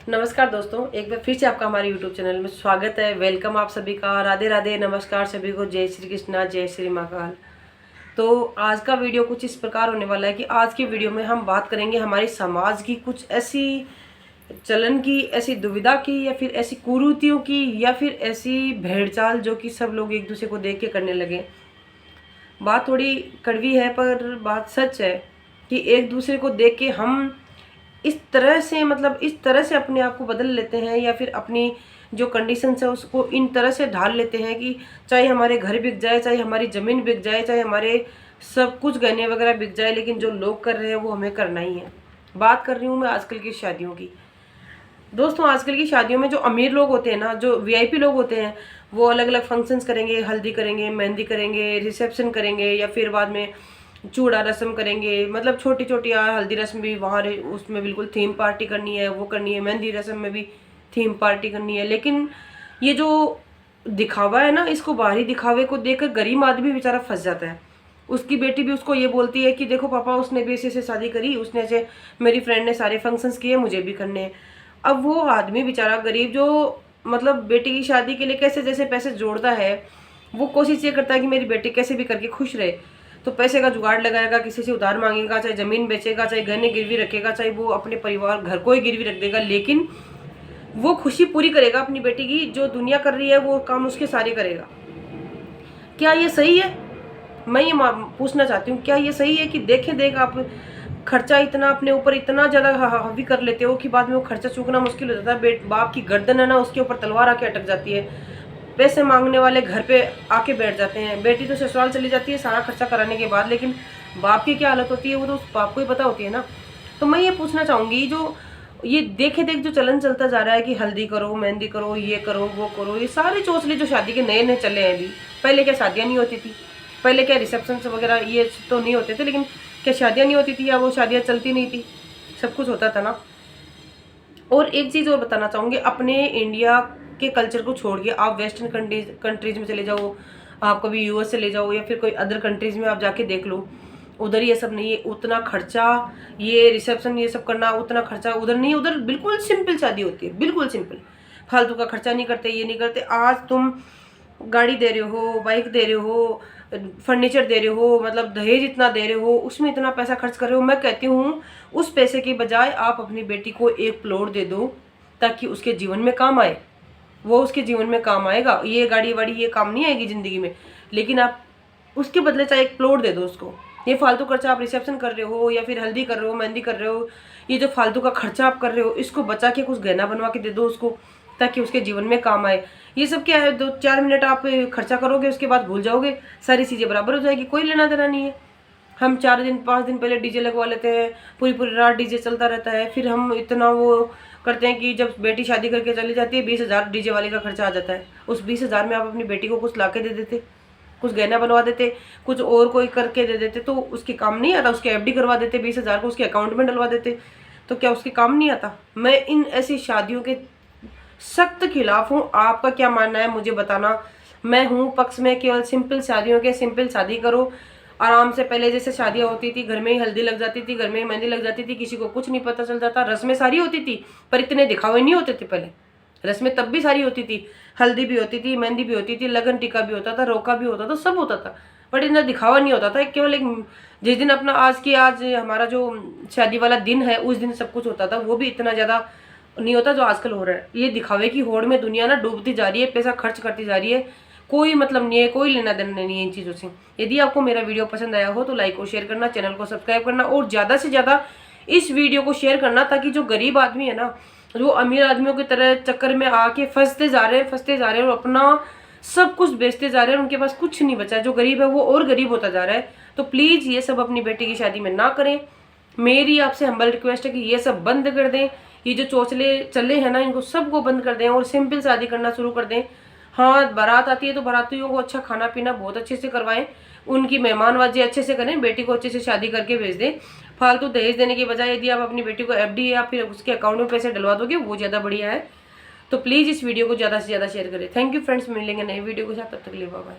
नमस्कार दोस्तों, एक बार फिर से आपका हमारे YouTube चैनल में स्वागत है। वेलकम आप सभी का। राधे राधे, नमस्कार सभी को। जय श्री कृष्णा, जय श्री महाकाल। तो आज का वीडियो कुछ इस प्रकार होने वाला है कि आज की वीडियो में हम बात करेंगे हमारे समाज की कुछ ऐसी चलन की, ऐसी दुविधा की, या फिर ऐसी कुरीतियों की, या फिर ऐसी भेड़चाल जो कि सब लोग एक दूसरे को देख के करने लगे। बात थोड़ी कड़वी है पर बात सच है कि एक दूसरे को देख के हम इस तरह से इस तरह से अपने आप को बदल लेते हैं, या फिर अपनी जो कंडीशंस है उसको इन तरह से ढाल लेते हैं कि चाहे हमारे घर बिक जाए, चाहे हमारी ज़मीन बिक जाए, चाहे हमारे सब कुछ गहने वगैरह बिक जाए, लेकिन जो लोग कर रहे हैं वो हमें करना ही है। बात कर रही हूँ मैं आजकल की शादियों की। दोस्तों, आजकल की शादियों में जो अमीर लोग होते हैं ना, जो वीआईपी लोग होते हैं, वो अलग अलग फंक्शंस करेंगे, हल्दी करेंगे, मेहंदी करेंगे, रिसेप्शन करेंगे, या फिर बाद में चूड़ा रस्म करेंगे। मतलब छोटी छोटी हल्दी रस्म भी वहाँ उसमें बिल्कुल थीम पार्टी करनी है, वो करनी है। मेहंदी रस्म में भी थीम पार्टी करनी है। लेकिन ये जो दिखावा है ना, इसको बाहरी दिखावे को देखकर गरीब आदमी बेचारा फंस जाता है। उसकी बेटी भी उसको ये बोलती है कि देखो पापा, उसने भी ऐसे शादी करी, उसने ऐसे, मेरी फ्रेंड ने सारे फंक्शंस किए, मुझे भी करने हैं। अब वो आदमी बेचारा गरीब जो बेटी की शादी के लिए कैसे जैसे पैसे जोड़ता है, वो कोशिश ये करता है कि मेरी बेटी कैसे भी करके खुश रहे। तो पैसे का जुगाड़ लगाएगा, किसी से उधार मांगेगा, चाहे ज़मीन बेचेगा, चाहे गहने गिरवी रखेगा, चाहे वो अपने परिवार घर को ही गिरवी रख देगा, लेकिन वो खुशी पूरी करेगा अपनी बेटी की। जो दुनिया कर रही है वो काम उसके सारे करेगा। क्या ये सही है? मैं ये पूछना चाहती हूँ, क्या ये सही है कि देख आप खर्चा इतना अपने ऊपर इतना ज़्यादा हावी कर लेते हो कि बाद में वो खर्चा चूकना मुश्किल हो जाता है। बाप की गर्दन है ना, उसके ऊपर तलवार आके अटक जाती है। पैसे मांगने वाले घर पे आके बैठ जाते हैं। बेटी तो ससुराल चली जाती है सारा खर्चा कराने के बाद, लेकिन बाप की क्या हालत होती है वो तो उस बाप को ही पता होती है ना। तो मैं ये पूछना चाहूँगी, जो ये देखे देख जो चलन चलता जा रहा है कि हल्दी करो, मेहंदी करो, ये करो, वो करो, ये सारे चोचले जो शादी के नए नए चले हैं अभी। पहले क्या शादियाँ नहीं होती थी? पहले क्या रिसेप्शन वगैरह ये तो नहीं होते थे, लेकिन क्या शादियाँ नहीं होती थी, या वो शादियाँ चलती नहीं थी? सब कुछ होता था ना। और एक चीज़ और बताना चाहूँगी, अपने इंडिया के कल्चर को छोड़ के आप वेस्टर्न कंट्रीज में चले जाओ, आप कभी यूएस चले जाओ, या फिर कोई अदर कंट्रीज में आप जाके देख लो, उधर ये सब नहीं है। उतना खर्चा, ये रिसेप्शन ये सब करना, उतना खर्चा उधर नहीं। उधर बिल्कुल सिंपल शादी होती है, बिल्कुल सिंपल। फालतू का खर्चा नहीं करते, ये नहीं करते। आज तुम गाड़ी दे रहे हो, बाइक दे रहे हो, फर्नीचर दे रहे हो, दहेज इतना दे रहे हो, उसमें इतना पैसा खर्च कर रहे हो। मैं कहती हूँ उस पैसे की बजाय आप अपनी बेटी को एक प्लॉट दे दो, ताकि उसके जीवन में काम आए। वो उसके जीवन में काम आएगा। ये गाड़ी वाड़ी ये काम नहीं आएगी ज़िंदगी में, लेकिन आप उसके बदले चाहे एक प्लॉट दे दो उसको। ये फालतू खर्चा आप रिसेप्शन कर रहे हो, या फिर हल्दी कर रहे हो, मेहंदी कर रहे हो, ये जो फालतू का खर्चा आप कर रहे हो, इसको बचा के कुछ गहना बनवा के दे दो उसको, ताकि उसके जीवन में काम आए। ये सब क्या है, 2-4 मिनट आप खर्चा करोगे, उसके बाद भूल जाओगे, सारी चीज़ें बराबर हो जाएगी, कोई लेना देना नहीं है। हम 4 दिन 5 दिन पहले डीजे लगवा लेते हैं, पूरी पूरी रात डीजे चलता रहता है। फिर हम इतना वो करते हैं कि जब बेटी शादी करके चली जाती है, 20,000 डीजे वाले का खर्चा आ जाता है। उस 20,000 में आप अपनी बेटी को कुछ ला के दे देते, कुछ गहना बनवा देते, कुछ और कोई करके दे देते, तो उसके काम नहीं आता। उसके एफडी करवा देते, 20,000 को उसके अकाउंट में डलवा देते, तो क्या उसके काम नहीं आता? मैं इन ऐसी शादियों के सख्त खिलाफ हूँ। आपका क्या मानना है मुझे बताना। मैं हूँ पक्ष में केवल सिंपल शादियों के। सिंपल शादी करो आराम से। पहले जैसे शादियाँ होती थी, घर में ही हल्दी लग जाती थी, घर में ही मेहंदी लग जाती थी, किसी को कुछ नहीं पता चलता था। रस्में सारी होती थी, पर इतने दिखावे नहीं होते थे पहले। रस्में तब भी सारी होती थी, हल्दी भी होती थी, मेहंदी भी होती थी, लगन टीका भी होता था, रोका भी होता था, सब होता था, बट इतना दिखावा नहीं होता था। केवल एक जिस दिन अपना आज हमारा जो शादी वाला दिन है, उस दिन सब कुछ होता था, वो भी इतना ज़्यादा नहीं होता जो आजकल हो रहा है। ये दिखावे की होड़ में दुनिया ना डूबती जा रही है, पैसा खर्च करती जा रही है, कोई मतलब नहीं है, कोई लेना देना नहीं है इन चीज़ों से। यदि आपको मेरा वीडियो पसंद आया हो तो लाइक और शेयर करना, चैनल को सब्सक्राइब करना, और ज़्यादा से ज़्यादा इस वीडियो को शेयर करना, ताकि जो गरीब आदमी है ना, जो अमीर आदमियों की तरह चक्कर में आके फंसते जा रहे हैं और अपना सब कुछ बेचते जा रहे हैं, उनके पास कुछ नहीं बचा। जो गरीब है वो और गरीब होता जा रहा है। तो प्लीज़ ये सब अपनी बेटी की शादी में ना करें। मेरी आपसे हम्बल रिक्वेस्ट है कि ये सब बंद कर दें। ये जो चोचले चले हैं ना, इनको सबको बंद कर दें और सिंपल शादी करना शुरू कर दें। हाँ, बारात आती है तो बारातियों को अच्छा खाना पीना बहुत अच्छे से करवाएं, उनकी मेहमानबाजी अच्छे से करें, बेटी को अच्छे से शादी करके भेज दें। फालतू दहेज देने के बजाय यदि आप अपनी बेटी को एफडी या फिर उसके अकाउंट में पैसे डलवा दोगे, वो ज़्यादा बढ़िया है। तो प्लीज़ इस वीडियो को ज़्यादा से ज़्यादा शेयर करें। थैंक यू फ्रेंड्स, मिलेंगे नए वीडियो के साथ, तब तक के लिए बाय बाय।